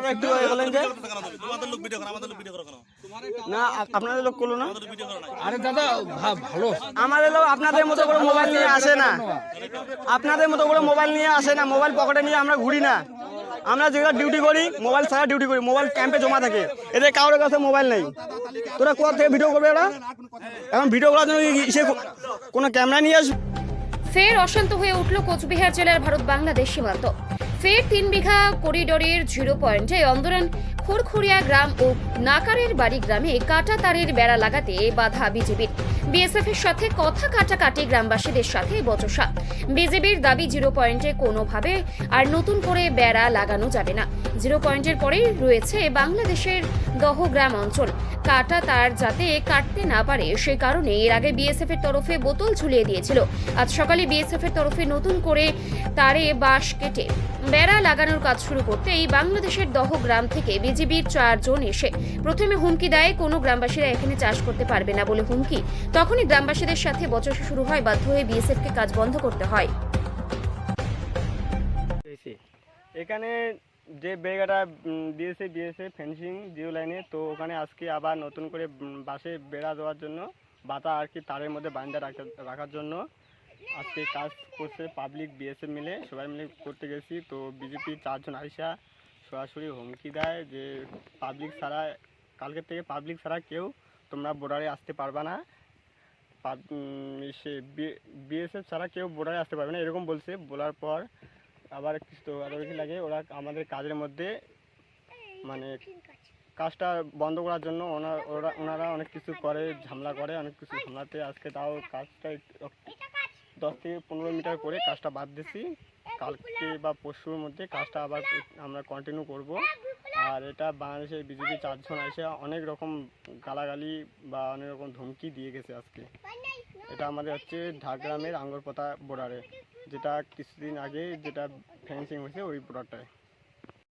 আপনারা একটু বলেন যে না আপনাদের লোক করলো না। আরে দাদা ভালো, আমাদের লোক আপনাদের মতো করে মোবাইল নিয়ে আসে না, আপনাদের মতো করে মোবাইল নিয়ে আসে না, মোবাইল পকেটে নিয়ে আমরা ঘুরি না। আমরা যেগুলো ডিউটি করি মোবাইল ছাড়া ডিউটি করি, মোবাইল ক্যাম্পে জমা থাকে, এদের কারোর কাছে মোবাইল নেই। তোরা কোথা থেকে ভিডিও করবে এরা? এখন ভিডিও করার জন্য সে কোনো ক্যামেরা নিয়ে আসবে? ফের অশান্ত হয়ে উঠল কোচবিহার জেলার ভারত বাংলাদেশ সীমান্ত। ফের 3 বিঘা করিডোরের 0 পয়েন্টে অন্দরান খুরখুরিয়া গ্রাম ও নাকারের বাড়ি গ্রামে কাটা তারের বেড়া লাগাতে বাধা বিজেপির। বিএসএফ এর সাথে কথা কাটাকাটি গ্রামবাসীদের সাথে বচসা। বিজেপির দাবি 0 পয়েন্টে কোনোভাবে আর নতুন করে বেড়া লাগানো যাবে না। 0 পয়েন্টের পরেই রয়েছে বাংলাদেশের দহগ্রাম অঞ্চল। কাটা তার যাতে কাটতে না পারে সে কারণে এর আগে বিএসএফ এর তরফে বোতল ঝুলিয়ে দিয়েছিল। আজ সকালে বিএসএফ এর তরফে নতুন করে তারে বাঁশ কেটে বেড়া লাগানোর কাজ শুরু করতেই বাংলাদেশের দহগ্রাম থেকে বিজিবির 4 জন এসে প্রথমে হুমকি দেয় কোনো গ্রামবাসীরা এখানে চাষ করতে পারবে না বলে হুমকি। তখনই গ্রামবাসীদের সাথে বচসা শুরু হয়, বাধ্য হয়ে বিএসএফ কে কাজ বন্ধ করতে হয়। এখানে যে বেড়াটা দিয়েছে ফেন্সিং জিও লাইনে, তো ওখানে আজকে আবার নতুন করে বাঁশে বেড়া দেওয়ার জন্য বাতা আর কি তারের মধ্যে বাঁধা রাখার জন্য আজকে কাজ করছে পাবলিক বিএসএফ মিলে, সবাই মিলে করতে গেছি। তো বিজেপি 4 জন আইসা সরাসরি হুমকি দেয় যে পাবলিক ছাড়া, কালকের থেকে পাবলিক ছাড়া কেউ তোমরা বর্ডারে আসতে পারবা না, সে বিএসএফ ছাড়া কেউ বর্ডারে আসতে পারবে না, এরকম বলছে। বলার পর আবার কিছু বেশি লাগে, ওরা আমাদের কাজের মধ্যে মানে কাজটা বন্ধ করার জন্য ওনারা অনেক কিছু করে, ঝামেলা করে, অনেক কিছু ঝামেলাতে আজকে তাও কাজটা 10 থেকে 15 মিটার করে কাজটা বাদ দিছি। কালকে বা পরশুর মধ্যে কাজটা আবার আমরা কন্টিনিউ করব। আর এটা বাংলাদেশের বিজেপি 4 জন এসে অনেক রকম গালাগালি বা অনেক রকম ধমকি দিয়ে গেছে আজকে। এটা আমাদের হচ্ছে ঝাড়গ্রামের আঙ্গরপোতা বর্ডারে, যেটা কিছুদিন আগে যেটা ফেন্সিং হয়েছে ওই বর্ডারটায়।